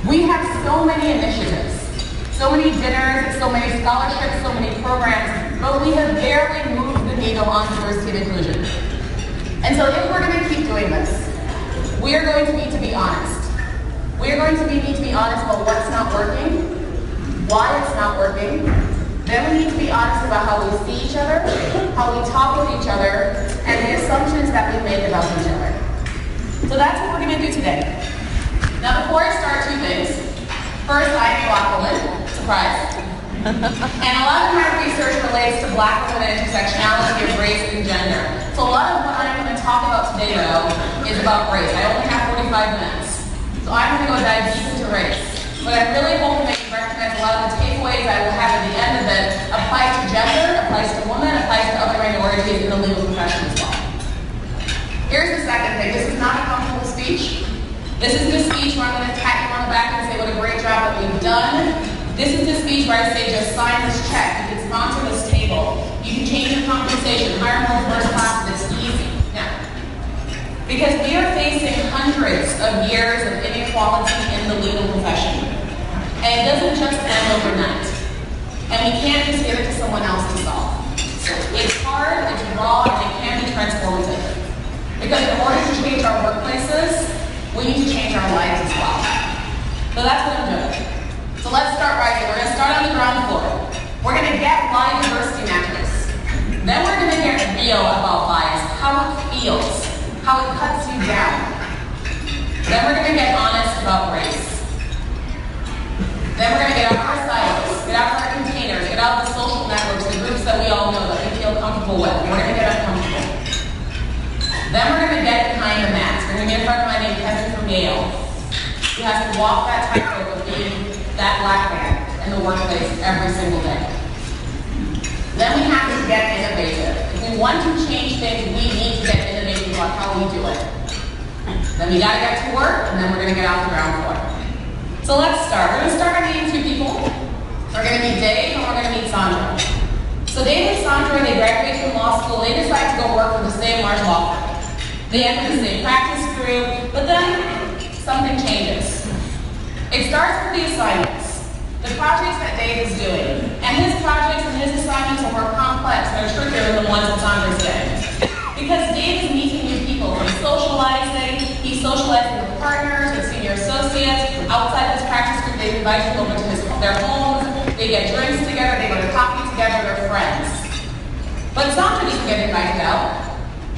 We have so many initiatives, so many dinners, so many scholarships, so many programs, but we have barely moved the needle on diversity and inclusion. And so if we're going to keep doing this, we are going to need to be honest. We are going to need to be honest about what's not working, why it's not working. Then we need to be honest about how we see each other, how we talk with each other, and the assumptions that we make about each other. So that's what we're going to do today. Now before I start, two things. First, I'm a Black woman, surprise. And a lot of my research relates to Black women and intersectionality of race and gender. So a lot of what I'm going to talk about today, though, is about race. I only have 45 minutes. So I'm going to go dive deep into race. But I really hope that you recognize a lot of the takeaways I will have at the end of it applies to gender, applies to women, applies to other minorities in the legal profession as well. Here's the second thing. This is not a comfortable speech. This is the speech where I'm going to pat you on the back and say what a great job that we've done. This is the speech where I say just sign this check. You can sponsor this table. You can change your compensation, hire more first classes. It's easy. Now, because we are facing hundreds of years of inequality in the legal profession. And it doesn't just end overnight. And we can't just give it to someone else to solve. It's hard, it's raw, and it can be transformative. Because in order to change our workplaces, we need to change our lives as well. So that's what I'm doing. So let's start right here. We're going to start on the ground floor. We're going to get why diversity matters. Then we're going to get real about bias, how it feels, how it cuts you down. Then we're going to get honest about race. Then we're going to get out of our silos, get out of our containers, get out of the social networks, the groups that we all know that we feel comfortable with. We're going to get uncomfortable. Then we're going to get behind the mask. We're going to get a friend of mine named Kevin from Yale, who has to walk that tightrope of being that Black man in the workplace every single day. Then we have to get innovative. If we want to change things, we need to get innovative about how we do it. Then we got to get to work, and then we're going to get out the ground floor. So let's start. We're going to start by meeting two people. We're going to meet Dave, and we're going to meet Sandra. So Dave and Sandra, they graduated from law school. They decided to go work for the same large law firm. They entered the same practice group, but then something changes. It starts with the assignments, the projects that Dave is doing. And his projects and his assignments are more complex and are trickier than the ones that Sandra's getting. Because Dave is meeting new people, he's socializing, he's socializing with partners, with senior associates. Outside this practice group, they invite him over to their homes, they get drinks together, they go to coffee together, they're friends. But Sandra doesn't get invited out.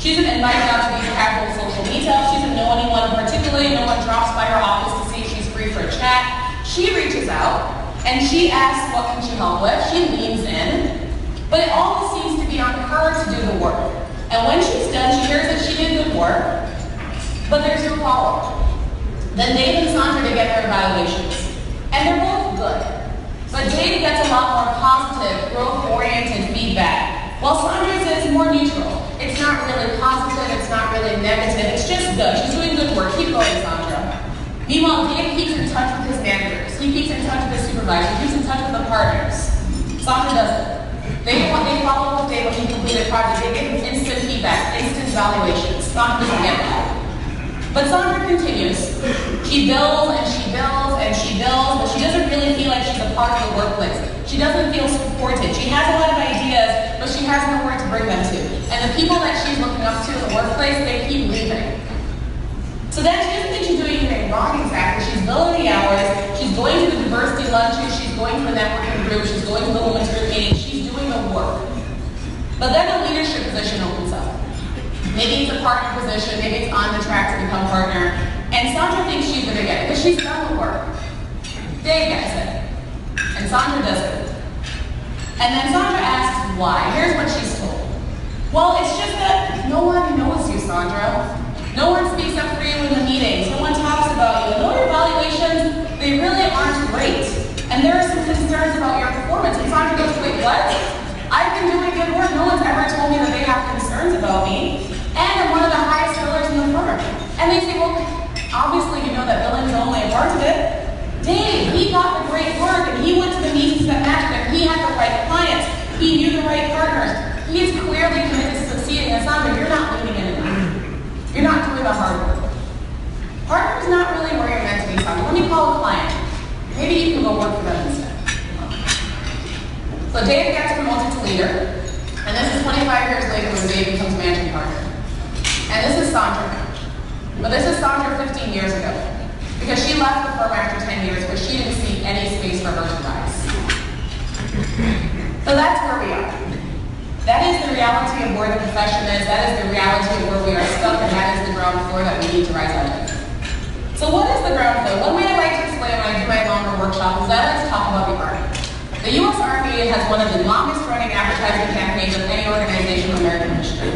She isn't invited out to these casual social meetups. She doesn't know anyone particularly. No one drops by her office to see if she's free for a chat. She reaches out and she asks what can she help with. She leans in, but it always seems to be on her to do the work. And when she's done, she hears that she did good work, but there's no follow-up. Then Dave and Sandra, they get their evaluations, and they're both good. But Dave gets a lot more positive, growth-oriented feedback, while Sandra's is more neutral. It's not really positive, it's not really negative, it's just good. She's doing good work. Keep going, Sandra. Meanwhile, Dave keeps in touch with his managers. He keeps in touch with his supervisor. He keeps in touch with the partners. Sandra doesn't. They follow up with Dave when he completed a project. They give him instant feedback, instant evaluations. Sandra doesn't get that. But Sandra continues. She builds and she builds and she builds, but she doesn't really feel like she's a part of the workplace. She doesn't feel supported. She has a lot of ideas, but she has nowhere to bring them to. And the people that she's looking up to in the workplace, they keep leaving. So then she doesn't think she's doing anything wrong exactly. She's billing the hours, she's going to the diversity lunches, she's going to the networking group, she's going to the women's group meetings, she's doing the work. But then a leadership position opens up. Maybe it's a partner position, maybe it's on the track to become partner. And Sandra thinks she's going to get it because she's done the work. Dave gets it. And Sandra doesn't. And then Sandra asks why. Here's what she's told. Well, it's just that no one knows you, Sandra. No one speaks up for you in the meetings. No one talks about you. And all your evaluations, they really aren't great. And there are some concerns about your performance. And Sandra goes, wait, what? I've been doing good work. No one's ever told me that they have concerns about me. And I'm one of the highest billers in the firm. And they say, well, obviously you know that billing's only a part of it. Dave, he got the great work and he went to the meetings that mattered and he had the right clients. He knew the right partners. He is clearly committed to succeeding. And Sandra, you're not leaning in enough. You're not doing the hard work. Partner's not really where you're meant to be, Sandra. Let me call a client. maybe you can go work for them instead. So Dave gets promoted to leader, and this is 25 years later when Dave becomes managing partner. And this is Sandra. But this is Sandra 15 years ago, because she left the firm after 10 years, but she didn't see any space for her to rise. So that's where we are. That is the reality of where the profession is, that is the reality of where we are stuck, and that is the ground floor that we need to rise out of. So what is the ground floor? One way I like to explain when I do my longer workshop is that I like to talk about the Army. The U.S. Army has one of the longest running advertising campaigns of any organization in American history.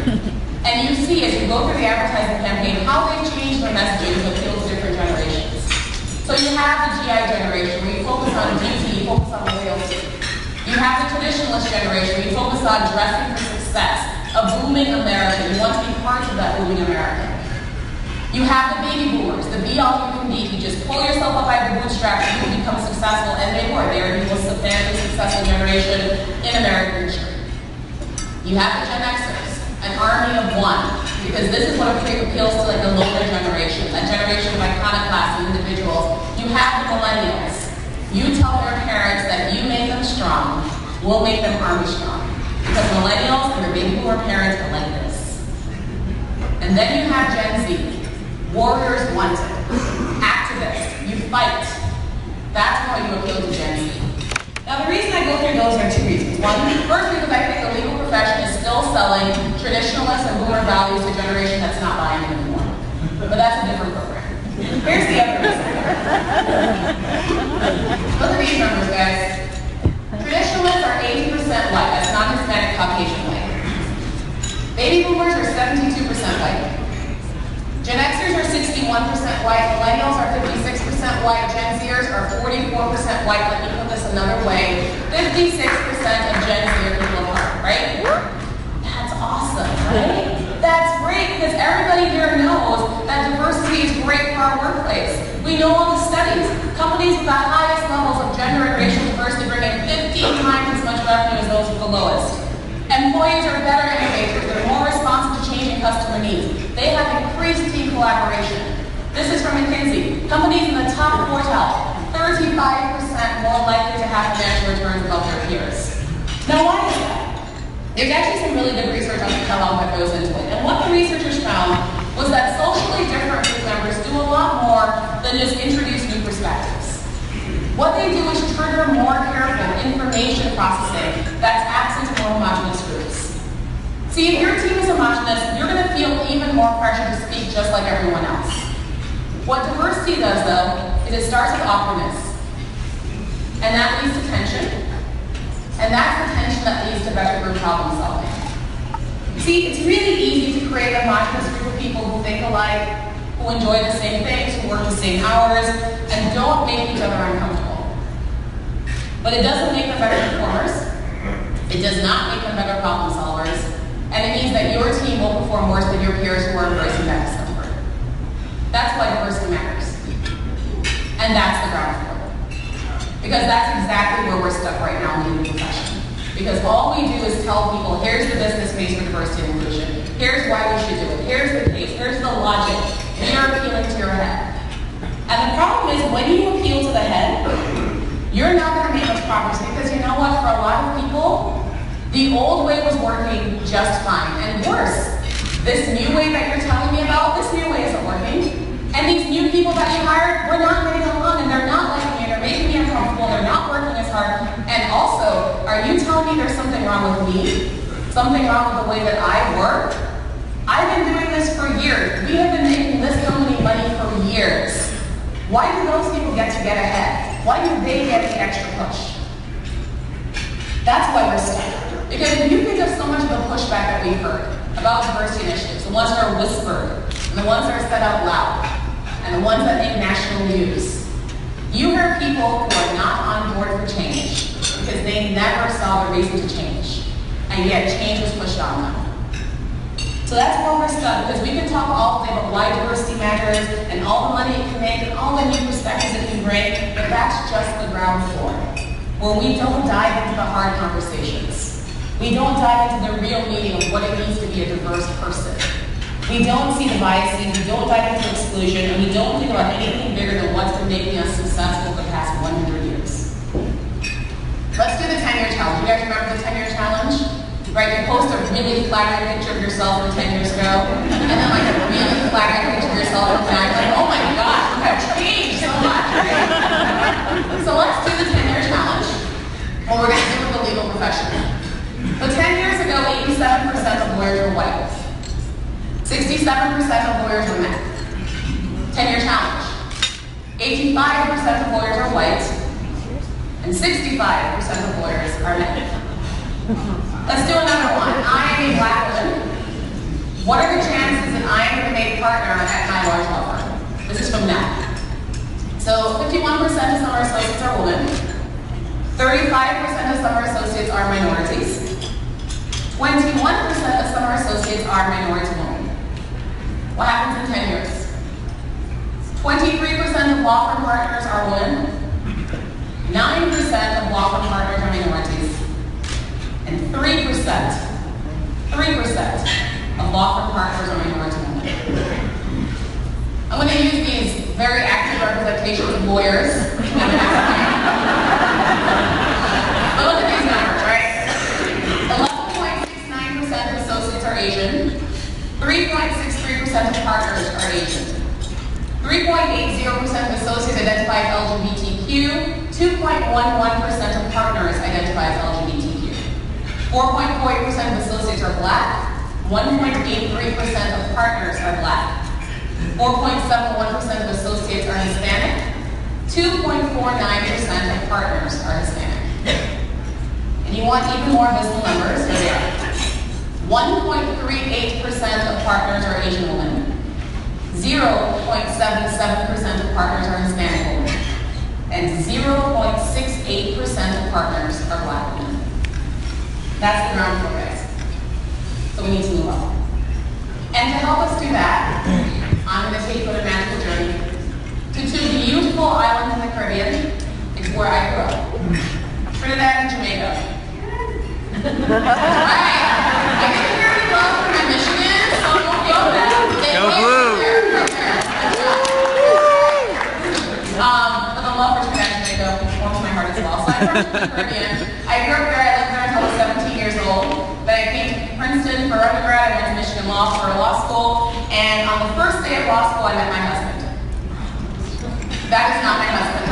And you see, as you go through the advertising campaign, how they've changed their messaging to appeal to different generations. So you have the GI generation, where you focus on duty, you focus on loyalty. You have the traditionalist generation, where you focus on dressing for success, a booming America. You want to be part of that booming America. You have the baby boomers, the be-all-you-can-be. You just pull yourself up by the bootstraps, you will become successful, and they were. They are the most substantially successful generation in American history. You have the Gen Xers, an army of one, because this is what appeals to like the lower generation, that generation of iconoclast individuals. You have the millennials. You tell their parents that you make them strong, we'll make them army strong. Because millennials and their baby boomer parents are like this. And then you have Gen Z. Warriors wanted. Activists. You fight. That's how you appeal to Gen Z. Now the reason I go through those are two reasons. One, first because I think the legal profession is still selling traditionalist and boomer values to a generation that's not buying it anymore. But that's a different program. Here's the other reason. Look at these numbers, guys. Traditionalists are 80% white. That's non-Hispanic Caucasian white. Baby boomers are 72% white. Gen Xers are 61% white, millennials are 56% white, Gen Zers are 44% white. Let me put this another way. 56% of Gen Z are people of color, right? That's awesome, right? That's great, because everybody here knows that diversity is great for our workplace. We know all the studies. Companies with the highest levels of gender and racial diversity bring in 15 times as much revenue as those with the lowest. Employees are better innovators. They're more responsive to changing customer needs. They have increased team collaboration. This is from McKinsey. Companies in the top quartile, 35% more likely to have financial returns above their peers. Now, why is that? There's actually some really good research on Kellogg that goes into it. And what the researchers found was that socially different group members do a lot more than just introduce new perspectives. What they do is trigger more careful information processing that's absent in more homogenous groups. See, if your team is homogenous, you're going to feel even more pressure to speak just like everyone else. What diversity does, though, is it starts with awkwardness. And that leads to tension. And that's the tension that leads to better group problem solving. See, it's really easy to create a homogenous group of people who think alike, who enjoy the same things, who work the same hours, and don't make each other uncomfortable. But it doesn't make them better performers. It does not make them better problem solvers. And it means that your team will perform worse than your peers who are embracing that discomfort. That's why diversity matters. And that's the ground floor. Because that's exactly where we're stuck right now in the legal profession. Because all we do is tell people, here's the business case for diversity and inclusion. Here's why we should do it. Here's the case. Here's the logic. We are appealing to your head. And the problem is, when you appeal to the head, you're not going to make much progress. Because you know what? For a lot of people, the old way was working just fine. And worse, this new way that you're telling me about, this new way isn't working. And these new people that you hired, we're not getting along, and they're not liking me, they're making me uncomfortable, they're not working as hard. And also, are you telling me there's something wrong with me? Something wrong with the way that I work? I've been doing this for years. We have been making this company money for years. Why do those people get ahead? Why do they get the extra push? That's why we're stuck. Because if you think of so much of the pushback that we've heard about diversity initiatives, the ones that are whispered, and the ones that are said out loud, and the ones that make national news, you hear people who are not on board for change because they never saw the reason to change, and yet change was pushed on them. So that's where we're stuck, because we can talk all day about why diversity matters, and all the money it can make, and all the new perspectives it can bring, but that's just the ground floor, where we don't dive into the hard conversations. We don't dive into the real meaning of what it means to be a diverse person. We don't see the biases, we don't dive into exclusion, and we don't think about anything bigger than what's been making us successful for the past 100 years. right? You post a really flattering picture of yourself from 10 years ago, and then like a really flattering picture of yourself from now. You're like, oh my gosh, you have changed so much, right? So let's do the 10-year challenge. What we're going to do with the legal profession. So 10 years ago, 87% of lawyers were white. 67% of lawyers were men. 10-year challenge. 85% of lawyers are white, and 65% of lawyers are men. Let's do another one. I am a black woman. What are the chances that I am going to make partner at my large law firm? This is from NAP. So 51% of summer associates are women. 35% of summer associates are minorities. 21% of summer associates are minority women. What happens in 10 years? 23% of law firm partners are women. 9% of law firm partners are minorities. And 3% of law firm partners are minority women. I'm going to use these very accurate representations of lawyers. But look at these numbers, right? 11.69% of associates are Asian. 3.63% of partners are Asian. 3.80% of associates identify as LGBTQ. 2.11% of partners identify as LGBTQ. 4.48% of associates are black. 1.83% of partners are black. 4.71% of associates are Hispanic. 2.49% of partners are Hispanic. And you want even more visible numbers? Here they are. 1.38% of partners are Asian women. 0.77% of partners are Hispanic women. And 0.68% of partners are black women. That's the ground floor, guys. So we need to move on. And to help us do that, I'm going to take you on a magical journey to two beautiful islands in the Caribbean. It's where I grew up. Trinidad and Jamaica. Right. I didn't hear any love from my Michigan, so don't feel bad. Go blue! But the love for Trinidad and Jamaica warms my heart as well. So I'm from the Caribbean. I grew up there. I lived there until I was 17 years old. Then I came to Princeton for undergrad. I went to Michigan Law for law school. And on the first day of law school, I met my husband. That is not my husband.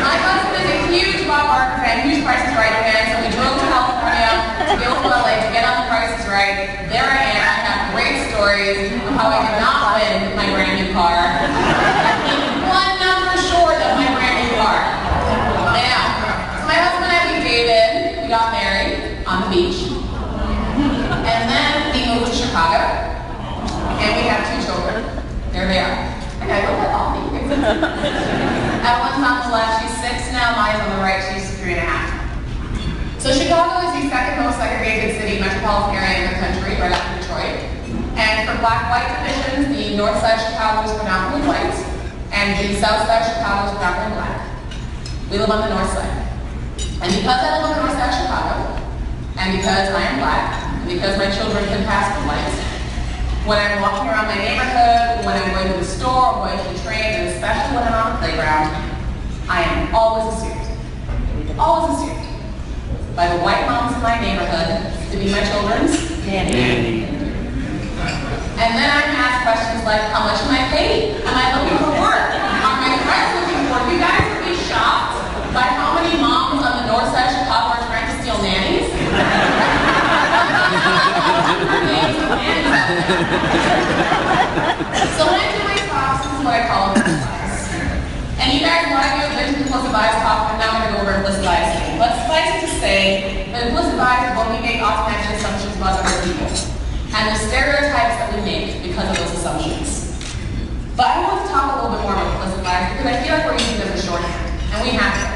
My husband is a huge Bob Barker fan, huge Price is Right fan. So we drove to California to go to LA to get on the Price is Right. There I am. I have great stories of how I did not win my brand new car. One number short of my brand new car. Now, so my husband and I, we dated. We got married on the beach. And then we moved to Chicago, and we have 2 children. There they are. I gotta go with all these. Evelyn's on the left, she's 6 now. Maya's on the right, she's 3.5. So Chicago is the second most segregated city, metropolitan area in the country, right after Detroit. And for black-white divisions, the north side of Chicago is predominantly white, and the south side of Chicago is predominantly black. We live on the north side. And because I live on the north side of Chicago, and because I am black, because my children can pass for white. When I'm walking around my neighborhood, when I'm going to the store, going to the train, and especially when I'm on the playground, I am always assumed by the white moms in my neighborhood to be my children's nanny. And then I'm asked questions like, how much am I paid? Am I looking for work? Are my friends looking for work? You guys would be shocked by how many moms on the north side of Chicago are trying to steal nannies. So when I do my talks, this is what I call implicit. And you guys want to do a vision implicit bias talk, I'm now going to go over implicit bias. But suffice it to say, that implicit bias is when we make automatic assumptions about other people, and the stereotypes that we make because of those assumptions. But I want to talk a little bit more about implicit bias because I feel like we're using it as a shorthand, and we have to.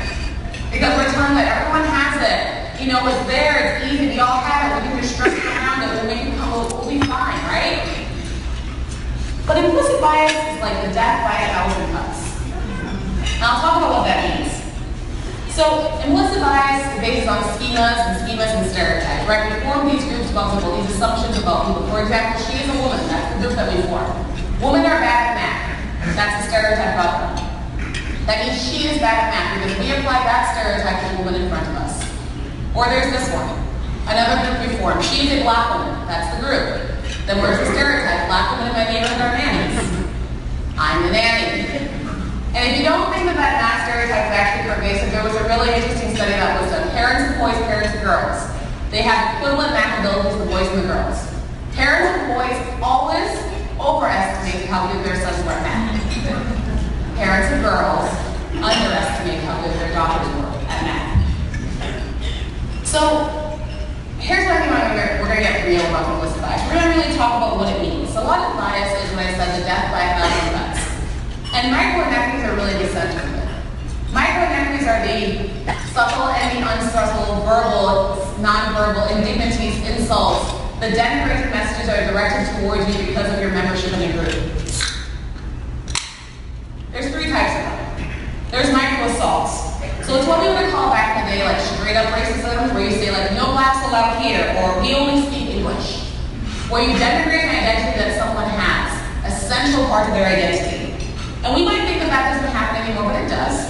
Because we're telling that everyone has it. You know, it's there, it's easy, we all have it, we can just stress around it, we'll make it come, we'll be fine, right? But implicit bias is like the death by 1,000 cuts. Now I'll talk about what that means. So implicit bias is based on schemas and stereotypes, right? We form these groups about people, these assumptions about people. For example, she is a woman, that's the group that we form. Women are bad at math, that's a stereotype about them. That means she is bad at math because we apply that stereotype to the woman in front of us. Or there's this one, another group we formed. She's a black woman, that's the group. Then where's the stereotype? Black women in my neighborhood are nannies. I'm the nanny. And if you don't think that that stereotype is actually pervasive, there was a really interesting study that was done. Parents of boys, parents of girls. They have equivalent math abilities, the boys and the girls. Parents of boys always overestimate how good their sons were at math. Parents of girls underestimate how good their daughters were at math. So, here's what I think we're going to get real about implicit bias. We're going to really talk about what it means. A lot of bias is, when I said, the death by 1,000 cuts. And micro-inequities are really the center of it. Micro-inequities are the subtle and the unsubtle, verbal, non-verbal, indignities, insults, the denigrating messages that are directed towards you because of your membership in a group. There's three types of them. There's micro-assaults. So it's what we would call back in the day like straight up racism, where you say like, no blacks allowed here, or we only speak English. Where you denigrate an identity that someone has, a central part of their identity. And we might think that that doesn't happen anymore, but it does.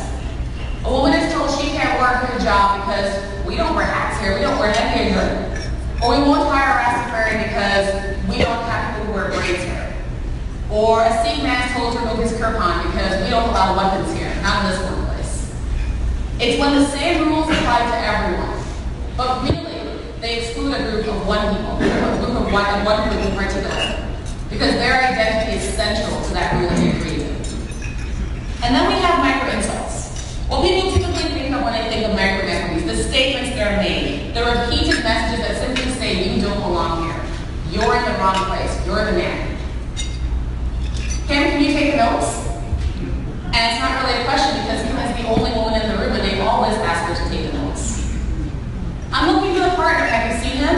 A woman is told she can't work in a job because we don't wear hats here, we don't wear headgear here. Or we won't hire a Rastafarian because we don't have people who wear braids here. Or a Sikh man is told to remove his kirpan because we don't allow weapons here, not in this workplace. It's when the same rules apply to everyone, but really, they exclude a group of one people, a group of one group in particular, because their identity is central to that rule that they created. And then we have micro-insults. What people typically think of when they think of micro-inequities, the statements that are made, the repeated messages that simply say, you don't belong here, you're in the wrong place, you're the man. Kim, can you take notes? And it's not really a question because Kim is the only woman in the room and they always ask her to take the notes. I'm looking for the partner. Have you seen him?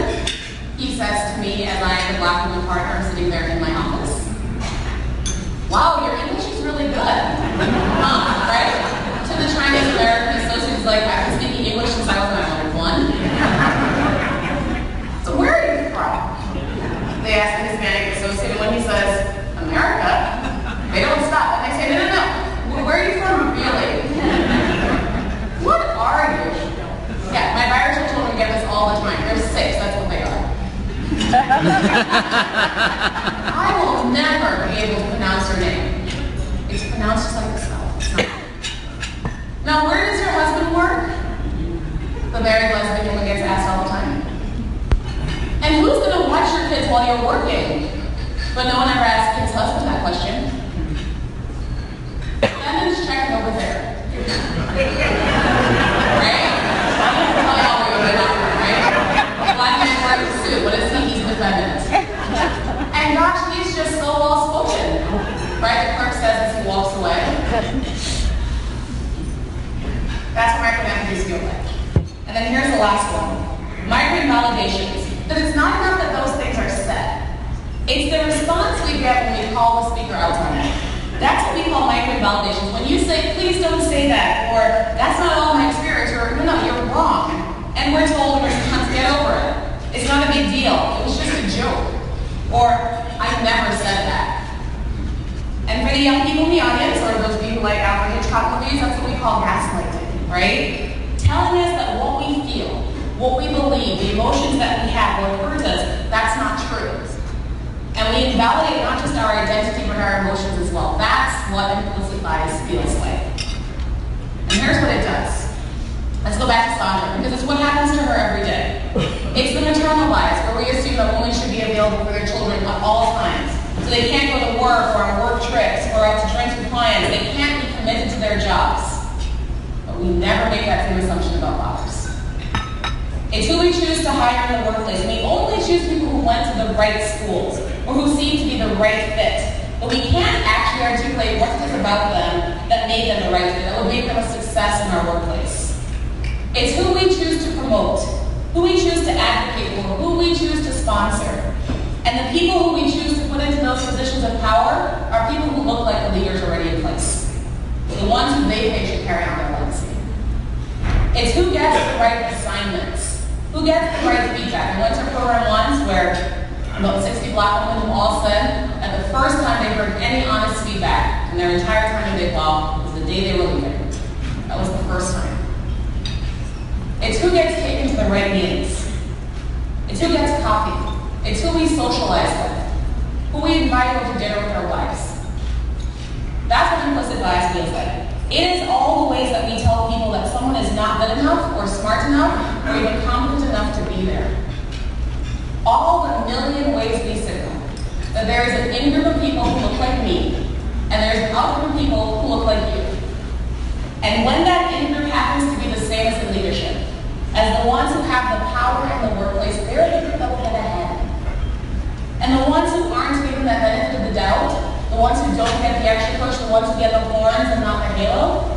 He says to me as I am the black woman partner sitting there in my office. Wow, your English is really good. Right? To the Chinese American associate, like, I've been speaking English since I was around 1. So where are you from? They ask the Hispanic associate, and when he says, America, they don't stop. And they say, no, no, no. Where are you from, really? What are you? Yeah, my biracial children get this all the time. They're 6, that's what they are. I will never be able to pronounce your name. It's pronounced just like the spell. Now, where does your husband work? The married lesbian woman gets asked all the time. And who's going to watch your kids while you're working? But no one ever asks his husband that question. Brandon's checking over there. Right? Tell y'all we're going to right? Black man wearing a suit. What is he? He's the feminist. And gosh, he's just so well spoken. Right? The clerk says as he walks away. That's what micro-inequities feel like. And then here's the last one. Micro-invalidations. But it's not enough that those things are said. It's the response we get when we call the speaker out on it. That's what we call micro-invalidations. When you say, please don't say that, or that's not all my experience, or no, you're wrong. And we're told we're supposed to get over it. It's not a big deal. It was just a joke. Or, I never said that. And for the young people in the audience, or those people like Alfred Hitchcock movies, that's what we call gaslighting, right? Telling us that what we feel, what we believe, the emotions that we have, what hurts us, that's not true. And we invalidate not just our identity, but our emotions as well. That's what implicit bias feels like. And here's what it does. Let's go back to Sandra, because it's what happens to her every day. It's the maternal bias, where we assume that women should be available for their children at all times. So they can't go to work, or on work trips, or out to drinks with clients. They can't be committed to their jobs. But we never make that same assumption about fathers. It's who we choose to hire in the workplace. We only choose people who went to the right schools, or who seem to be the right fit. But we can't actually articulate what it is about them that made them the right fit, that would make them a success in our workplace. It's who we choose to promote, who we choose to advocate for, who we choose to sponsor. And the people who we choose to put into those positions of power are people who look like the leaders already in place. The ones who they think should carry on their legacy. It's who gets the right assignments, who gets the right feedback. I went to a program once where about 60 black women who all said that the first time they heard any honest feedback in their entire time in Big Law was the day they were leaving. That was the first time. It's who gets taken to the the right meetings. It's who gets coffee. It's who we socialize with, who we invite over to dinner with our wives. That's what implicit bias feels like. It is all the ways that we tell people that someone is not good enough or smart enough or even competent enough to be there. All the million ways we signal that there is an in-group of people who look like me and there's an out-group of people who look like you. And when that in-group happens to be the same as in leadership, as the ones who have the power in the workplace, they're the group that will get ahead. And the ones who aren't given that benefit of the doubt, the ones who don't get the extra push, the ones who get the horns and not the halo,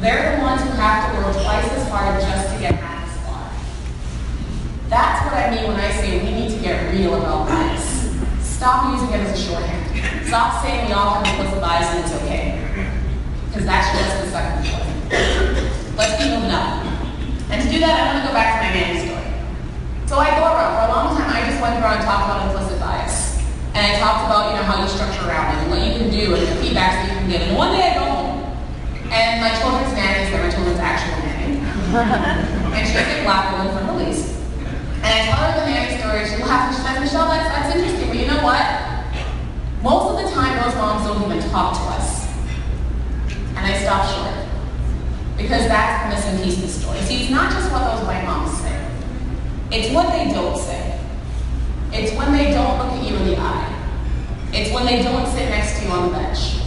they're the ones who have to work twice as hard just to get half as far. That's what I mean when I say we need to get real about bias. Stop using it as a shorthand. Stop saying we all have implicit bias and it's okay. Because that's just the second point. Let's keep moving up. And to do that, I want to go back to my nanny story. So I go around, for a long time, I just went around and talked about implicit bias. And I talked about, how you structure around it and what you can do and the feedbacks that you can give. And one day I go home, and my children's nanny is there, my children's actual nanny. And she's a black woman from Belize. And I tell her the nanny story, she laughs and she says, Michelle, that's interesting, but you know what? Most of the time, those moms don't even talk to us. And I stop short. Because that's the missing piece of the story. See, it's not just what those white moms say. It's what they don't say. It's when they don't look at you in the eye. It's when they don't sit next to you on the bench.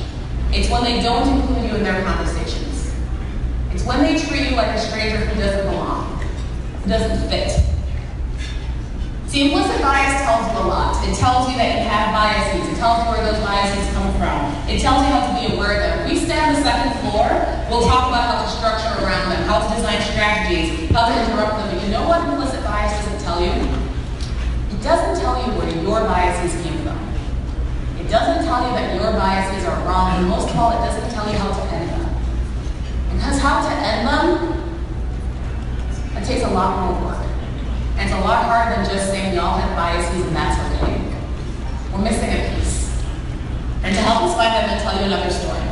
It's when they don't include you in their conversations. It's when they treat you like a stranger who doesn't belong, who doesn't fit. See, implicit bias tells you a lot. It tells you that you have biases. It tells you where those biases come from. It tells you how to be aware of them. If we stay on the second floor, we'll talk about how to structure around them, how to design strategies, how to interrupt them. But you know what implicit bias doesn't tell you? It doesn't tell you where your biases came from. It doesn't tell you that your biases are wrong, and most of all, it doesn't tell you how to end them. Because how to end them, it takes a lot more work. And it's a lot harder than just saying we all have biases and that's okay. We're missing a piece. And to help us find that, I'm going to tell you another story.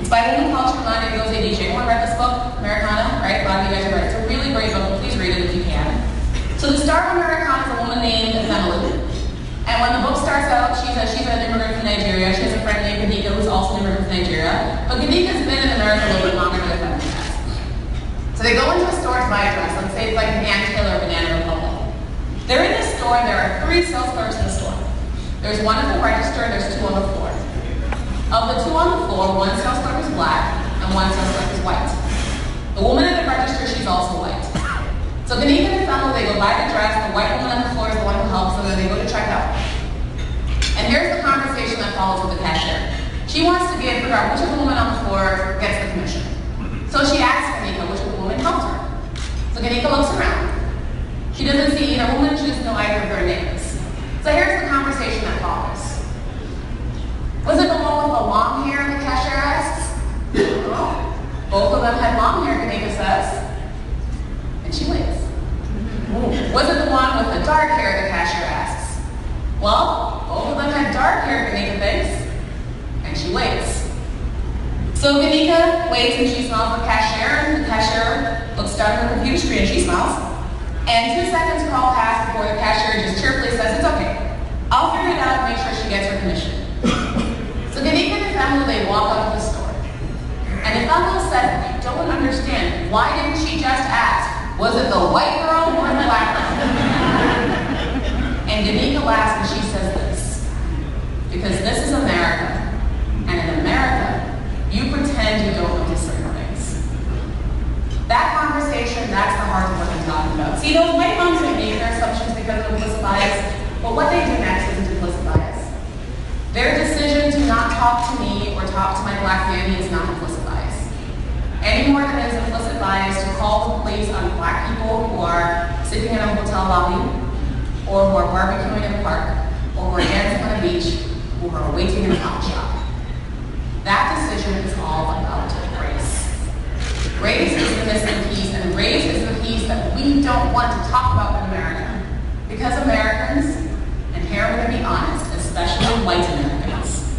It's by a woman called Tremanda Jose DJ. Anyone read this book? Americana, right? A lot of you guys have read it. It's a really great book. Please read it if you can. So the star of Americana is a woman named Emily. And when the book starts out, she's an immigrant from Nigeria. She has a friend named Ganika who's also an immigrant from Nigeria. But Ganika's been in America a little bit longer than her family has. So they go into a store to buy a dress. Let's say it's like Ann Taylor or Banana Republic. They're in the store and there are 3 sales clerks in the store. There's one at the register and there's 2 on the floor. Of the 2 on the floor, 1 sales clerk is black and 1 sales clerk is white. The woman at the register, she's also white. So Ganika and Fennel, they go buy the dress, the white woman on the floor is the one who helps them, and then they go to check out. And here's the conversation that follows with the cashier. She wants to figure out which of the women on the floor gets the commission. So she asks Ganika which of the women helped her. So Ganika looks around. She doesn't see either woman, she doesn't know either of their names. So here's the conversation that follows. Was it the one with the long hair, the cashier asks? No. Both of them had long hair, Ganika says. And she waits. Was it the one with the dark hair, the cashier asks? Well, both of them had dark hair, Ganika thinks. And she waits. So Ganika waits and she smells the cashier, and the cashier looks down at her computer screen and she smiles. And 2 seconds crawl past before the cashier just cheerfully says, it's okay. I'll figure it out and make sure she gets her commission. So Ganika and Ethel, they walk up to the store. And Ethel says, I don't understand. Why didn't she just ask, was it the white girl or the black girl? And Ganika laughs and she says this. Because this is America. And in America, you pretend you don't notice certain things. That conversation, that's the heart of what I'm talking about. See, those white moms may make their assumptions because of implicit bias, but what they do next isn't implicit bias. Their decision to not talk to me or talk to my black family is not implicit bias. Any more than it is implicit bias to call the police on black people who are sitting in a hotel lobby, or who are barbecuing in a park, or who are dancing on a beach, or who are waiting in a coffee shop. That decision is all about race. Race is the missing piece, and race is the piece that we don't want to talk about in America. Because Americans, and here I'm going to be honest, especially white Americans,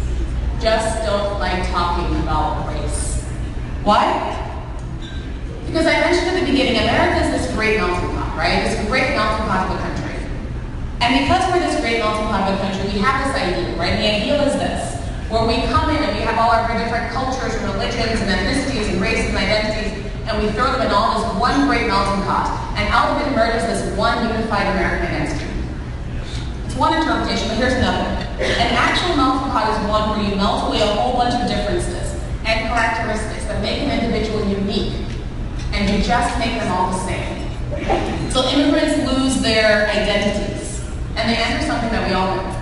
just don't like talking about race. Why? Because I mentioned at the beginning, America is this great melting pot. pot, right? This great melting pot of a country. And because we're this great melting pot of a country, we have this idea, right? The ideal is this, where we come in and we have all our different cultures and religions and ethnicities and races and identities, and we throw them in all this one great melting pot. And out of it emerges this one unified American identity. It's one interpretation, but here's another. An actual melting pot is one where you melt away a whole bunch of differences and characteristics that make an individual unique, and you just make them all the same. So immigrants lose their identities, and they enter something that we all know.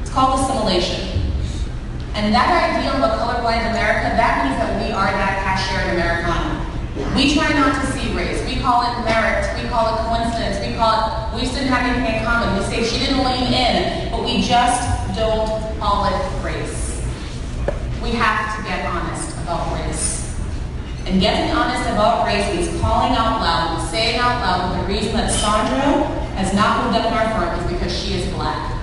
It's called assimilation. And that ideal of a colorblind America, that means that we are that cashier Americana. We try not to see race. We call it merit. We call it coincidence. We call it, we just didn't have anything in common. We say she didn't lean in, but we just don't call it race. We have to get honest about race. And getting honest about race means calling out loud and saying out loud that the reason that Sandra has not moved up in our firm is because she is black.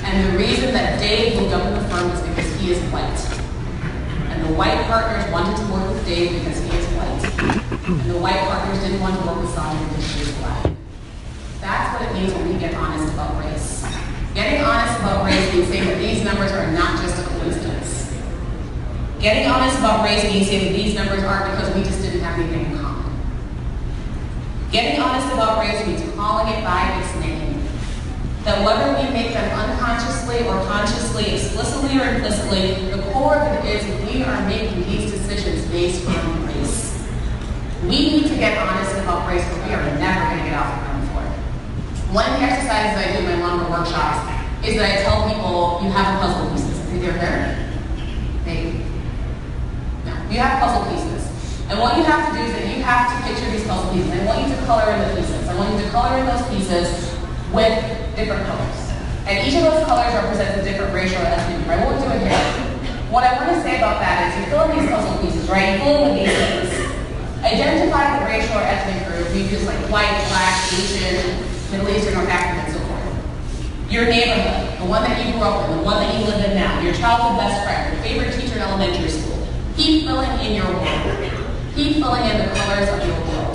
And the reason that Dave moved up in the firm is because he is white. And the white partners wanted to work with Dave because he is white. And the white partners didn't want to work with Sandra because she is black. That's what it means when we get honest about race. Getting honest about race means saying that these numbers are not just a coincidence. Getting honest about race means saying that these numbers aren't because we just didn't have anything in common. Getting honest about race means calling it by its name. That whether we make them unconsciously or consciously, explicitly or implicitly, the core of it is we are making these decisions based on race. We need to get honest about race, but we are never going to get off the ground floor. One of the exercises I do in my longer workshops is that I tell people, you have puzzle pieces. I think they're there? Maybe. No. You have puzzle pieces. And what you have to do is that you have to picture these puzzle pieces. I want you to color in the pieces. I want you to color in those pieces with different colors. And each of those colors represents a different racial or ethnic group. I won't do it here. What I want to say about that is you fill in these puzzle pieces, right? You fill in with these things. Identify the racial or ethnic group. You use like white, black, Asian, Middle Eastern, or African, and so forth. Your neighborhood, the one that you grew up in, the one that you live in now, your childhood best friend, your favorite teacher in elementary school. Keep filling in your world. Keep filling in the colors of your world.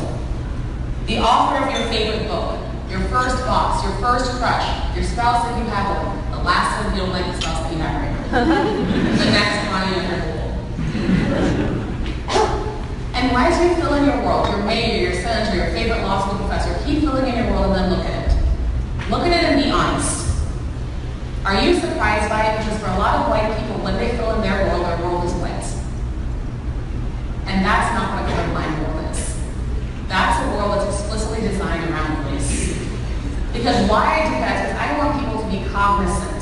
The author of your favorite book, your first boss, your first crush, your spouse if you have one, the last one if you don't like the spouse that you have right now, the next one in your pool. And as you fill in your world, your mayor, your senator, your favorite law school professor, keep filling in your world and then look at it. Look at it and be honest. Are you surprised by it? Because for a lot of white people, when they fill in their world is white. And that's not what a colorblind world is. That's a world that's explicitly designed around race. Because why I do that is I want people to be cognizant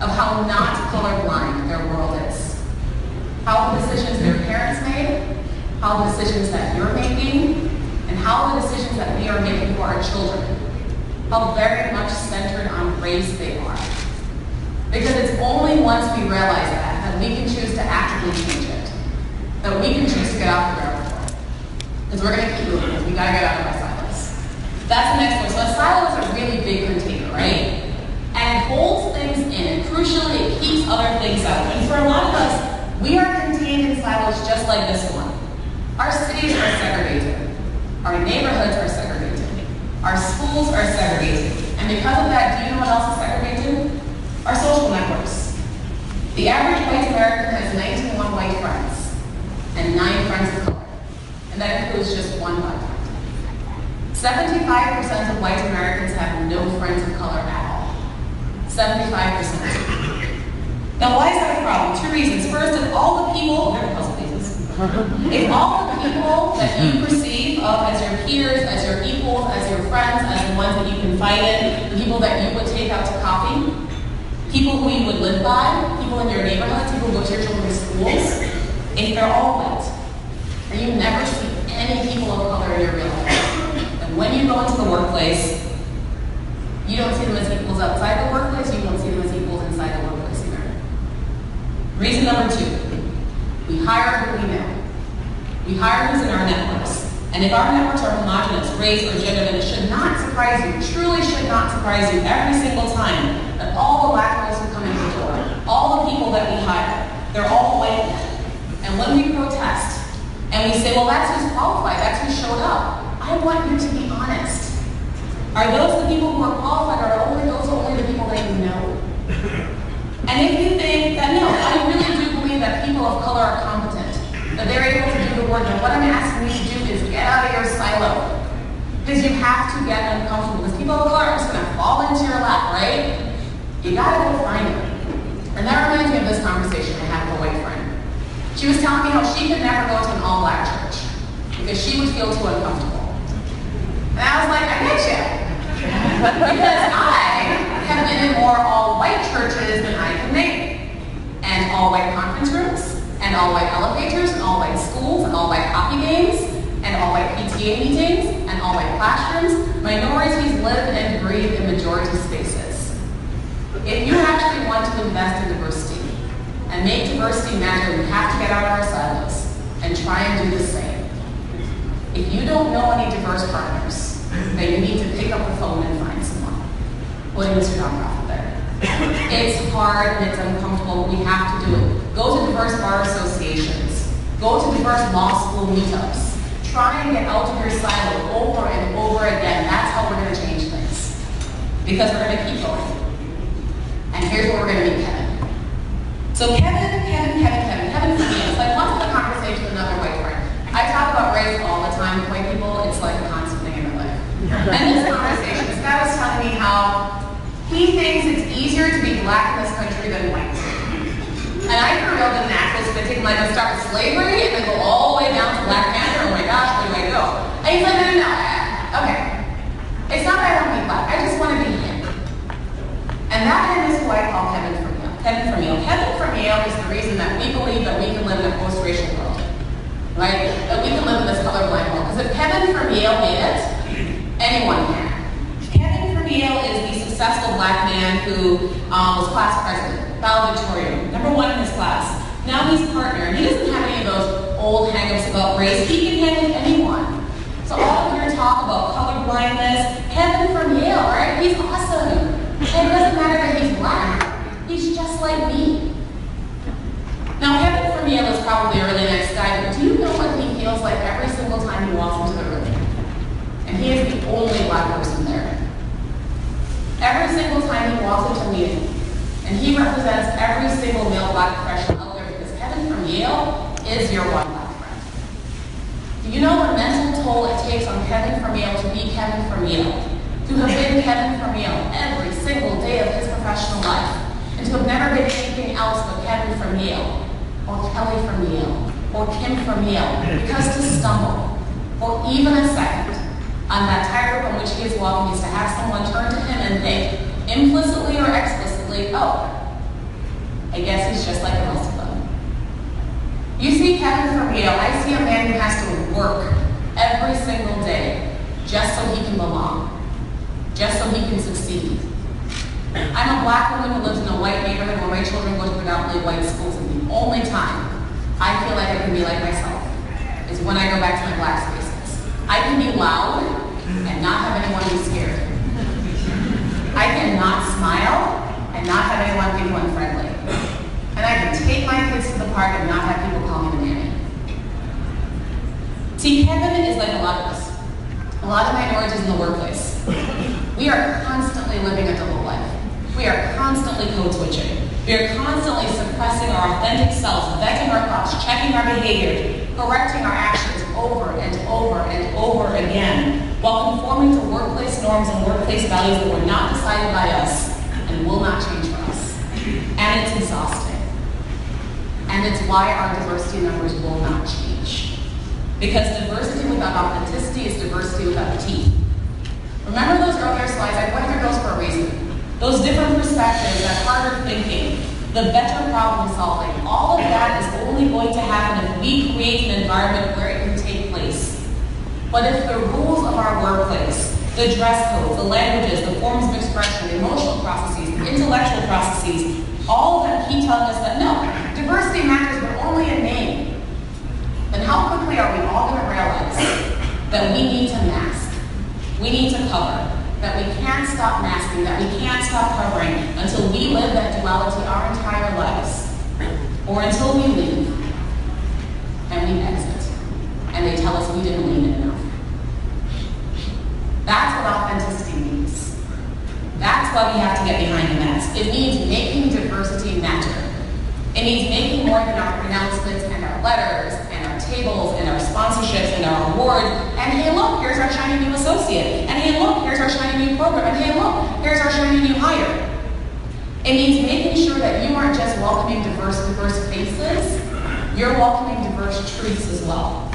of how not colorblind their world is. How the decisions their parents made, how the decisions that you're making, and how the decisions that we are making for our children, how very much centered on race they are. Because it's only once we realize that we can choose to actively change it, that we can choose to get off the ground floor. Because we're going to keep moving, because we got to get out of our silos. That's the next one. So a silo is a really big container, right? And it holds things in, and crucially, it keeps other things out. And for a lot of us, we are contained in silos just like this one. Our cities are segregated. Our neighborhoods are segregated. Our schools are segregated. And because of that, do you know what else is segregated? Our social networks. The average white American has 19 white friends and 9 friends of color. And that includes just 1 black friend. 75% of white Americans have no friends of color at all. 75%. Now, why is that a problem? 2 reasons. First, if all the people, if all the people that you perceive of as your peers, as your equals, as your friends, as the ones that you confide in, the people that you would take out to coffee, people who you would live by, people in your neighborhood, people who go to your children's schools, if they're all white, and you never see any people of color in your real life, and when you go into the workplace, you don't see them as equals outside the workplace, you don't see them as equals inside the workplace either. Reason number 2. We hire who we know. We hire who's in our networks. And if our networks are homogenous, race or gender, then it should not surprise you, truly should not surprise you every single time that all the black girls who come in the door, all the people that we hire, they're all white men. And when we protest, and we say, well, that's who's qualified, that's who showed up, I want you to be honest. Are those the people who are qualified, or are those only the people that you know? And if you think that, no, I really do believe that people of color are competent, that they're able to do the work, and what I'm asking you to do is get out of your silo. Because you have to get uncomfortable, because people of color are just going to fall into your lap, right? You got to go find them. And that reminds me of this conversation I had with a white friend. She was telling me how she could never go to an all-black church because she would feel too uncomfortable. And I was like, I get you. Because I have been in more all-white churches than I can name. And all-white conference rooms, and all-white elevators, and all-white schools, and all-white hockey games, and all-white PTA meetings, and all-white classrooms. Minorities live and breathe in majority spaces. If you actually want to invest in diversity and make diversity matter, we have to get out of our silos and try and do the same. If you don't know any diverse partners, then you need to pick up the phone and find someone. What is your nonprofit there? It's hard and it's uncomfortable, but we have to do it. Go to diverse bar associations. Go to diverse law school meetups. Try and get out of your silo over and over again. That's how we're going to change things. Because we're going to keep going. And here's where we're going to meet Kevin. So Kevin for me, it's like once in a conversation with another white friend. I talk about race all the time with white people. It's like a constant thing in my life. And this conversation, this guy was telling me how he thinks it's easier to be black in this country than white. And I grew up in natural spitting, like I start with slavery and then go all the way down to Black Panther. Oh my gosh, where do I go? And he's like, no. Okay. It's not that I want to be black. I just want to be him. And that him is who I call Kevin from Yale. Kevin from Yale is the reason that we believe that we can live in a post-racial world. Right? That we can live in this colorblind world. Because if Kevin from Yale made it, anyone can. Kevin from Yale is the successful black man who was class president, valedictorian, #1 in his class. Now he's partner. He doesn't have any of those old hang-ups about race. He can hang with anyone. So all of your talk about colorblindness, Kevin from Yale, right? He's awesome. And it doesn't matter that he's black. He's just like me. Now, Kevin from Yale is probably a really nice guy, but do you know what he feels like every single time he walks into the room? And he is the only black person there. Every single time he walks into a meeting, and he represents every single male black professional out there, because Kevin from Yale is your one black friend. Do you know the mental toll it takes on Kevin from Yale to be Kevin from Yale? To have been Kevin from Yale every single day of his professional life, and to have never been anything else but Kevin from Yale, or Kelly from Yale, or Kim from Yale, because to stumble, for even a second, on that tightrope on which he is walking is to have someone turn to him and think, implicitly or explicitly, oh, I guess he's just like the rest of them. You see Kevin from Yale, I see a man who has to work every single day just so he can belong, just so he can succeed. I'm a black woman who lives in a white neighborhood where my children go to predominantly white schools, and the only time I feel like I can be like myself is when I go back to my black spaces. I can be loud and not have anyone be scared. I cannot smile and not have anyone be unfriendly. And I can take my kids to the park and not have people call me the nanny. See, Kevin is like a lot of us. A lot of minorities in the workplace. We are constantly living a double life. We are constantly code switching. We are constantly suppressing our authentic selves, vetting our thoughts, checking our behavior, correcting our actions over and over and over again, while conforming to workplace norms and workplace values that were not decided by us and will not change for us. And it's exhausting. And it's why our diversity numbers will not change. Because diversity without authenticity is diversity without teeth. Remember those earlier slides? I went through those for a reason. Those different perspectives, that harder thinking, the better problem solving, all of that is only going to happen if we create an environment where it can take place. But if the rules of our workplace, the dress codes, the languages, the forms of expression, the emotional processes, the intellectual processes, all of them keep telling us that no, diversity matters but only in name, then how quickly are we all going to realize that we need to mask, we need to cover, that we can't stop masking, that we can't stop covering until we live that duality our entire lives, or until we leave and we exit and they tell us we didn't lean in enough. our letters, and our tables, and our sponsorships, and our awards. And hey, look, here's our shiny new associate. And hey, look, here's our shiny new program. And hey, look, here's our shiny new hire. It means making sure that you aren't just welcoming diverse faces, you're welcoming diverse truths as well.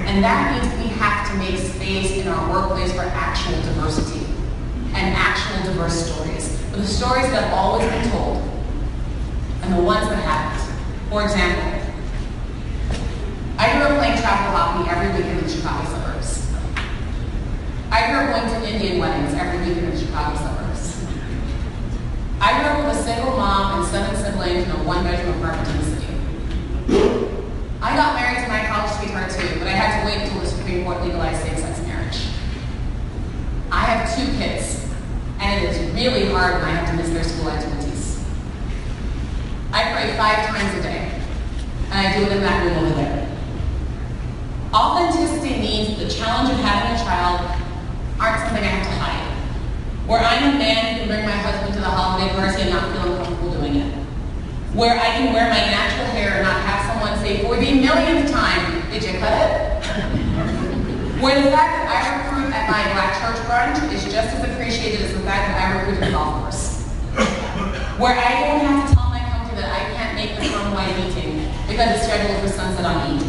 And that means we have to make space in our workplace for actual diversity and actual diverse stories. For the stories that have always been told and the ones that haven't. For example, I grew up playing travel hockey every weekend in the Chicago suburbs. I grew up going to Indian weddings every weekend in the Chicago suburbs. I grew up with a single mom and 7 siblings in a 1-bedroom apartment in the city. I got married to my college sweetheart too, but I had to wait until the Supreme Court legalized same-sex marriage. I have 2 kids, and it is really hard when I have to miss their school activities. I pray 5 times a day, and I do it in that room over there. Authenticity means the challenge of having a child aren't something I have to hide. Where I'm a man who can bring my husband to the holiday party and not feel uncomfortable doing it. Where I can wear my natural hair and not have someone say for the millionth time, did you cut it? Where the fact that I recruit at my Black church brunch is just as appreciated as the fact that I recruit at the golf course. Where I don't have to tell my company that I can't make the firm-wide meeting because it's scheduled for sunset on Eid.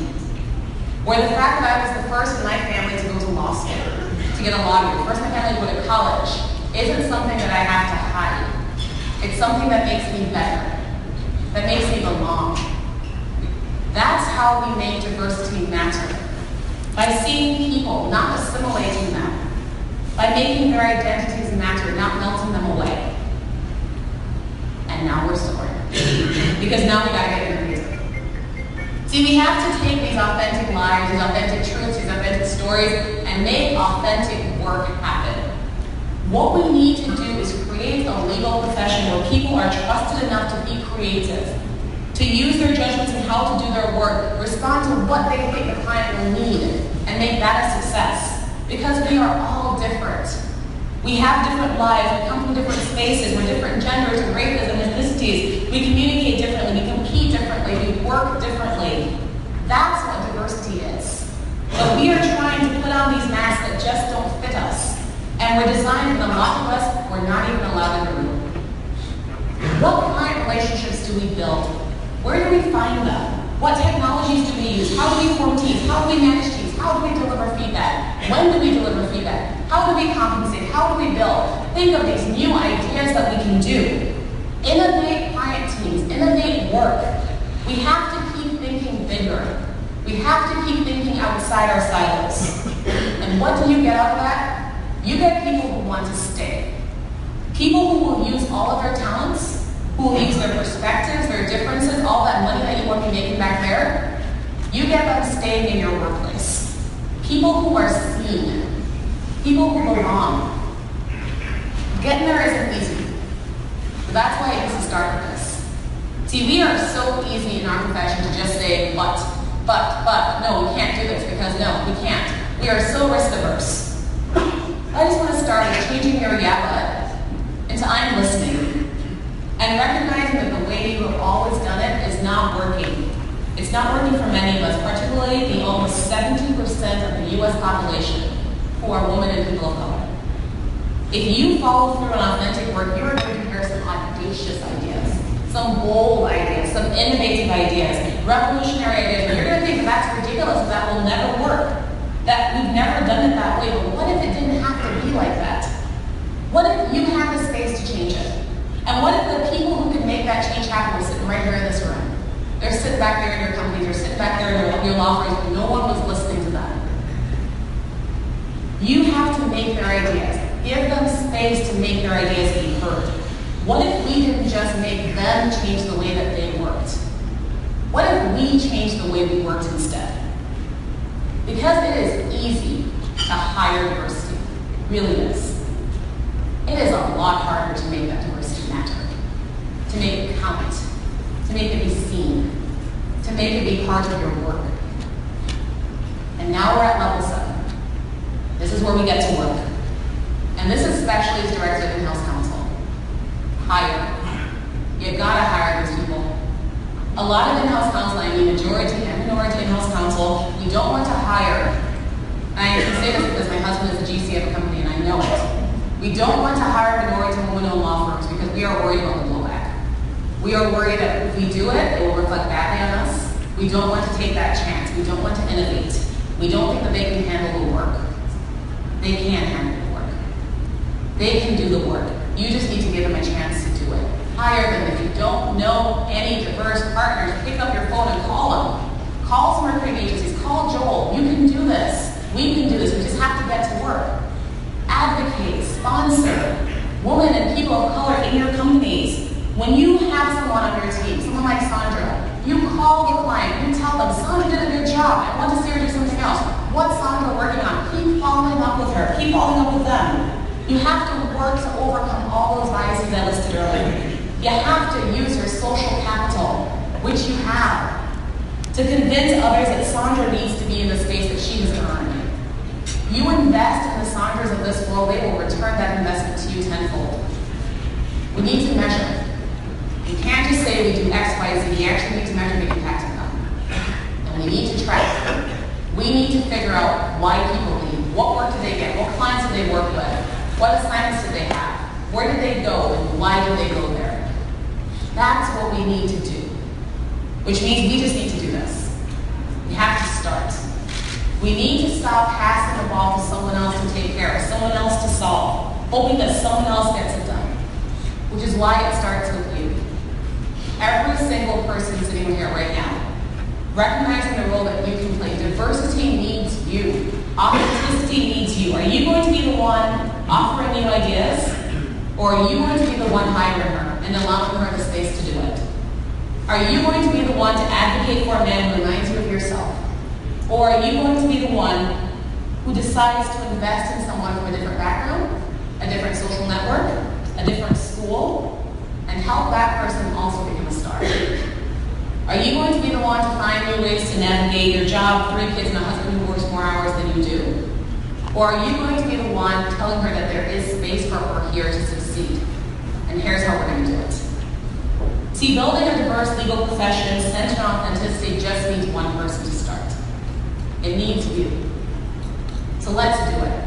Where the fact that I was the first in my family to go to law school, to get a law degree, the first in my family to go to college, isn't something that I have to hide. It's something that makes me better, that makes me belong. That's how we make diversity matter. By seeing people, not assimilating them. By making their identities matter, not melting them away. And now we're soaring. Because now we gotta get into music. See, we have to take these authentic lives, these authentic truths, these authentic stories, and make authentic work happen. What we need to do is create a legal profession where people are trusted enough to be creative, to use their judgments in how to do their work, respond to what they think the client will need, and make that a success. Because we are all different. We have different lives, we come from different spaces, we're different genders and races and ethnicities. We communicate differently, we compete differently, we work differently. That's what diversity is. But we are trying to put on these masks that just don't fit us. And we're designed for a lot of us, we're not even allowed in the room. What client relationships do we build? Where do we find them? What technologies do we use? How do we form teams? How do we manage teams? How do we deliver feedback? When do we deliver feedback? How do we compensate? How do we build? Think of these new ideas that we can do. Innovate client teams, innovate work. We have to keep thinking bigger. We have to keep thinking outside our silos. And what do you get out of that? You get people who want to stay. People who will use all of their talents, who will use their perspectives, their differences, all that money that you want to be making back there. You get them staying in your workplace. People who are seen. People who belong. Getting there isn't easy. But that's why it needs to start with this. See, we are so easy in our profession to just say, but, no, we can't do this because no, we can't. We are so risk averse. I just want to start with changing your yeah, but into I'm listening. And recognizing that the way you have always done it is not working. It's not working for many of us, particularly the almost 70% of the US population who are women and people of color. If you follow through on authentic work, you are going to hear some audacious ideas, some bold ideas, some innovative ideas, revolutionary ideas. And you're going to think that's ridiculous, that will never work, that we've never done it that way. But what if it didn't have to be like that? What if you had the space to change it? And what if the people who can make that change happen were sitting right here in this room? They're sitting back there in your companies, they're sitting back there in your law firms, but no one was listening to them. You have to make their ideas. Give them space to make their ideas be heard. What if we didn't just make them change the way that they worked? What if we changed the way we worked instead? Because it is easy to hire diversity. It really is. It is a lot harder to make that diversity matter, to make it count, to make it be seen, to make it be part of your work. And now we're at level 7. This is where we get to work. And this especially is directed at in-house counsel. Hire. You've got to hire these people. A lot of in-house counsel, I mean majority and I can say this because my husband is a GC of a company and I know it. We don't want to hire minority and women-owned law firms because we are worried about the blowback. We are worried that if we do it, it will reflect badly on us. We don't want to take that chance. We don't want to innovate. We don't think that they can handle the work. They can handle the work. They can do the work. You just need to give them a chance to do it. Hire them. If you don't know any diverse partners, pick up your phone and call them. Call some recruiting agencies. Call Joel. You can do this. We can do this. We just have to get to work. Advocate, sponsor, women and people of color in your companies. When you have someone on your team, someone like Sandra, you call the client, you tell them, Sandra did a good job. I want to see her do something else. What's Sandra working on? Keep following up with her. Keep following up with them. You have to work to overcome all those biases I listed earlier. You have to use your social capital, which you have, to convince others that Sandra needs to be in the space that she has earned. You invest in the Sandras of this world, they will return that investment to you tenfold. We need to measure. We can't just say we do X, Y, Z. We actually need to measure the impact of them. And we need to track. We need to figure out why people leave. What work did they get? What clients did they work with? What assignments did they have? Where did they go and why did they go there? That's what we need to do. Which means we just need to do this. We have to start. We need to stop passing the ball to someone else to take care of, someone else to solve, hoping that someone else gets it done. Which is why it starts with you. Every single person sitting here right now, recognizing the role that you can play. Diversity needs you. Authenticity needs you. Are you going to be the one offering new ideas? Or are you going to be the one hiring her and allowing her the space to do it? Are you going to be the one to advocate for a man who reminds you of yourself? Or are you going to be the one who decides to invest in someone from a different background, a different social network, a different school, and help that person also become a star? Are you going to be the one to find new ways to navigate your job, 3 kids, and a husband who works more hours than you do? Or are you going to be the one telling her that there is space for her here to succeed? And here's how we're going to do it. See, building a diverse legal profession centered on authenticity just needs one person to start. It needs you. So let's do it.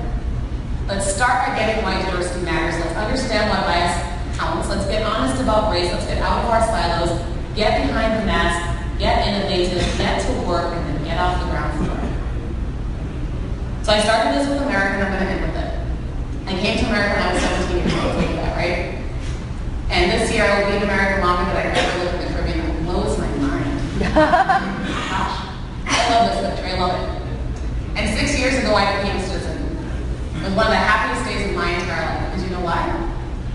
Let's start by getting why diversity matters. Let's understand why bias counts. Let's get honest about race. Let's get out of our silos, get behind the mask, get innovative, get to work, and then get off the ground floor. So I started this with America, and I'm going to end with it. I came to America when I was 17 years old, look at that, right? And this year I will be an American longer than I ever lived in the Caribbean. That blows my mind. Gosh. I love this country, I love it. And 6 years ago I became a citizen. It was one of the happiest days of my entire life. Because you know why?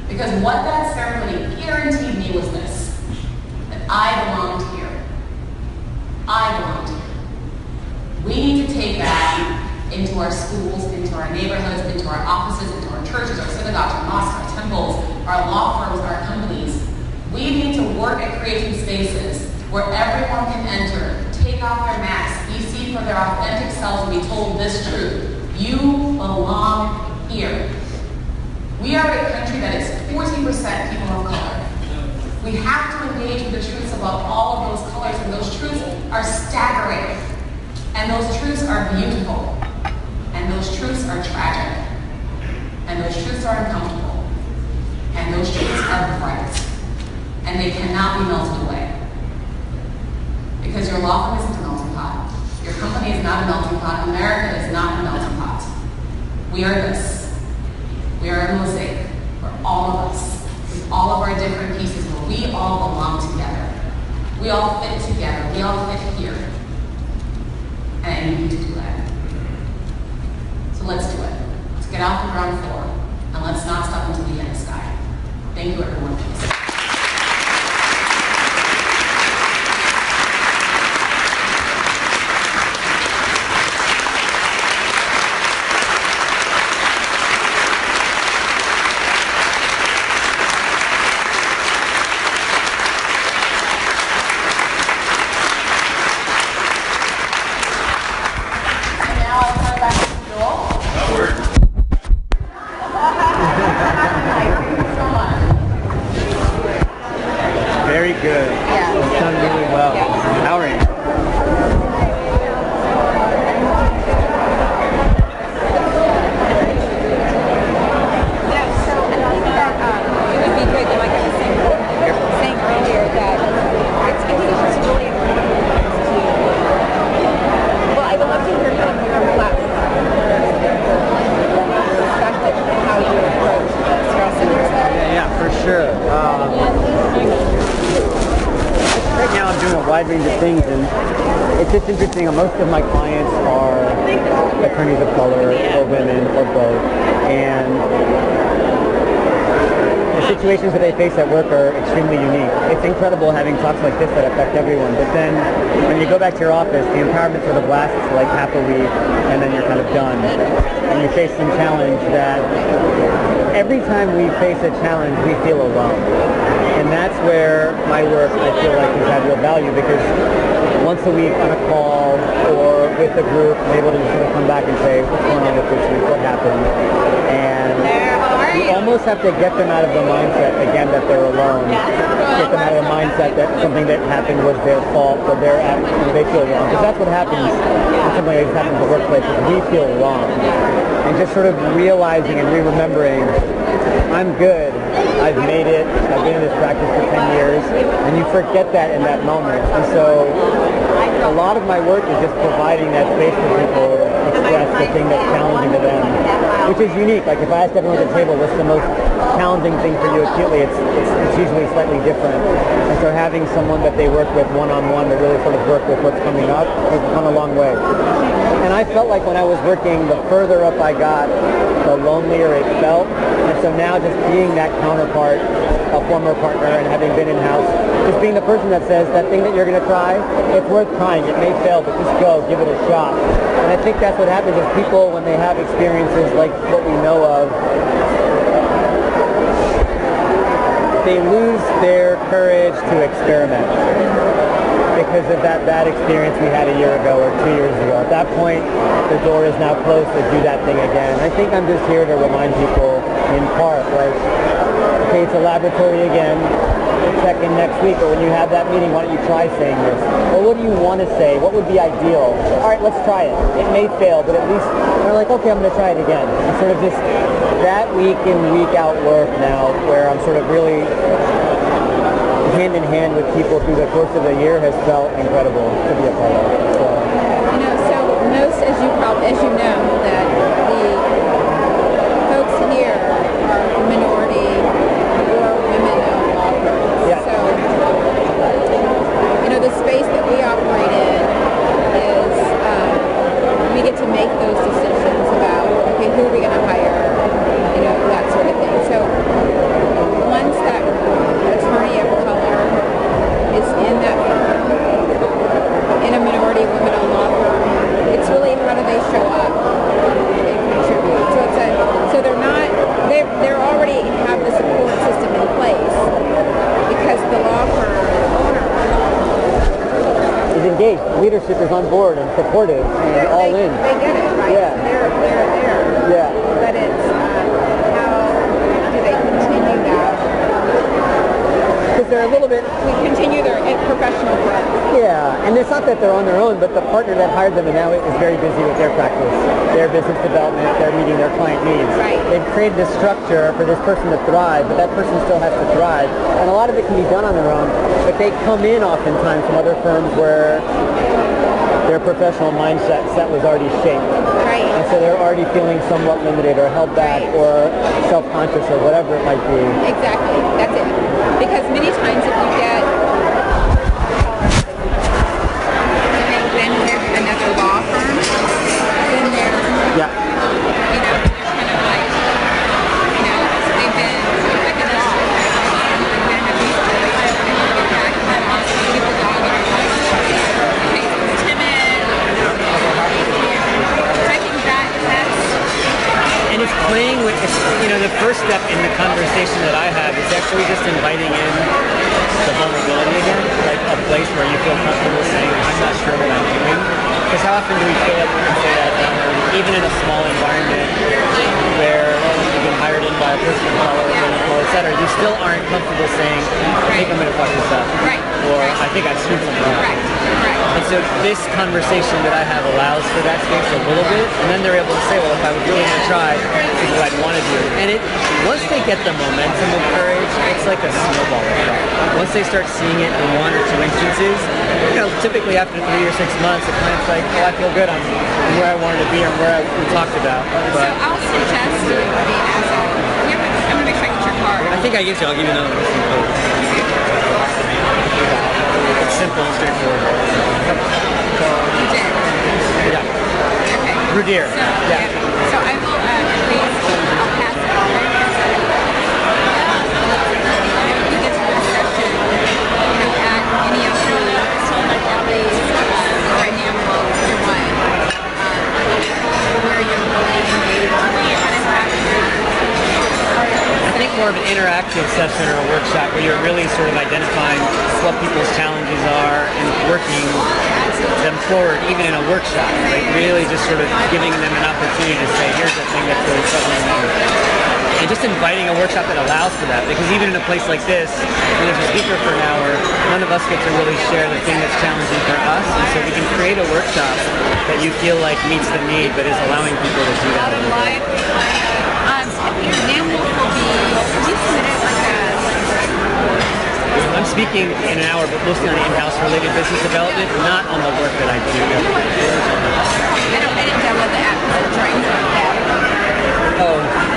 Because what that ceremony guaranteed me was this, that I belonged here. I belonged here. We need to take that into our schools, into our neighborhoods, into our offices, into our churches, our synagogues, our mosques, our temples, our law firms, our companies. We need to work at creating spaces where everyone can enter, take off their masks, be seen for their authentic selves, and be told this truth. You belong here. We are a country that is 40% people of color. We have to engage with the truths about all of those colors, and those truths are staggering. And those truths are beautiful. And those truths are tragic. And those truths are uncomfortable. And those truths are bright. And they cannot be melted away. Because your law firm isn't a melting pot. Your company is not a melting pot. America is not a melting pot. We are this. We are a mosaic. We're all of us. With all of our different pieces where we all belong together. We all fit together. We all fit here. And you need to do that. So let's do it. Let's get off the ground floor. And let's not stop until we hit the sky. Thank you, everyone. wide range of things, and it's just interesting. Most of my clients are attorneys of color or women or both, and the situations that they face at work are extremely unique. It's incredible having talks like this that affect everyone, but then when you go back to your office, the empowerment sort of lasts for like half a week, and then you're kind of done. And you face some challenge that every time we face a challenge, we feel alone. And that's where my work, I feel like, has had real value, because once a week on a call or with a group, I'm able to just sort of come back and say, what's going on with this week, what happened? And you almost have to get them out of the mindset, again, that they're alone. Get them out of the mindset that something that happened was their fault or they feel wrong. Because that's what happens when something like this happens in the workplace, is we feel wrong. And just sort of realizing and re-remembering, I'm good, I've made it, I've been in this practice for 10 years, and you forget that in that moment. And so a lot of my work is just providing that space for people to express the thing that's challenging to them, which is unique. Like if I asked everyone at the table, what's the most challenging thing for you acutely, it's usually slightly different. And so having someone that they work with one-on-one to really sort of work with what's coming up has gone a long way. And I felt like when I was working, the further up I got, the lonelier it felt. And so now just being that counterpart, a former partner, and having been in-house, just being the person that says that thing that you're going to try, it's worth trying. It may fail, but just go, give it a shot. And I think that's what happens is people, when they have experiences like what we know of, they lose their courage to experiment because of that bad experience we had a year ago or 2 years ago. At that point, the door is now closed to do that thing again. I think I'm just here to remind people, in part, like, okay, it's a laboratory again. We'll check in next week, or when you have that meeting, why don't you try saying this? Or what do you want to say? What would be ideal? All right, let's try it. It may fail, but at least they're like, okay, I'm going to try it again. And sort of just that week in, week out work now, where I'm sort of really hand in hand with people through the course of the year, has felt incredible to be a part of. So, so most, as you know, that the folks here are minority or women-owned law firms. yeah. So, the space that we operate in is we get to make those decisions about, okay, who are we going to hire, that sort of thing. So once that attorney of color is in that firm, in a minority women-owned law firm, it's really how do they show up and contribute. So they're already have the support system in place because the law firm owner is engaged. Leadership is on board and supportive and all in. They get it, right? Yeah. So they're there. Yeah. But it's how do they continue that? Because they're a little bit... We continue their professional growth. Yeah, and it's not that they're on their own, but the partner that hired them now is very busy with their practice, their business development, they're meeting their client needs. Right. They've created this structure for this person to thrive, but that person still has to thrive. And a lot of it can be done on their own, but they come in oftentimes from other firms where their professional mindset was already shaped. Right. And so they're already feeling somewhat limited or held back or self-conscious or whatever it might be. Exactly. That's it. Because many times if you get then with another law firm, then they're Yeah. they're kind of like they've been like a dog. They've been abused their life and they get back and they want to give the dog a okay, it's timid. So I think that's And it's playing with, the first step in the conversation that I have is actually just inviting in the vulnerability again, like a place where you feel comfortable saying, I'm not sure what I'm doing. Because how often do we feel like we can say that, even in a small environment where you've been hired in by a person of color, et cetera, you still aren't comfortable saying, I think I'm going to fuck this up. Right. Or I think I screwed something up. right. And so this conversation that I have allows for that space a little bit, and then they're able to say, well, if I was really going to try, this is what I'd want to do. And once they get the momentum of courage, it's like a snowball effect. Once they start seeing it in one or two instances, typically after 3 or 6 months, the client's like, oh, I feel good, I'm where I wanted to be or where we talked about. So I'll suggest to everybody I'm going to make sure I get your card. I think I get you. I'll give you another one. It's simple and straightforward. You did. Yeah. Okay. Rudier. So, Yeah. So I will please, I'll pass it on. We get to this session, add any of these right now, where you're really engaged in I think more of an interactive session or a workshop where you're really sort of identifying what people's challenges are and working them forward, even in a workshop. Like really just sort of giving them an opportunity to say, here's the thing that's really troubling me. And just inviting a workshop that allows for that. Because even in a place like this, when there's a speaker for an hour, none of us get to really share the thing that's challenging for us. And so we can create a workshop that you feel like meets the need, but is allowing people to do that. live. Your examples will be, you submitted like a I'm speaking in an hour, but mostly on the in-house related business development, not on the work that I do. I didn't know what the app was trying to Oh.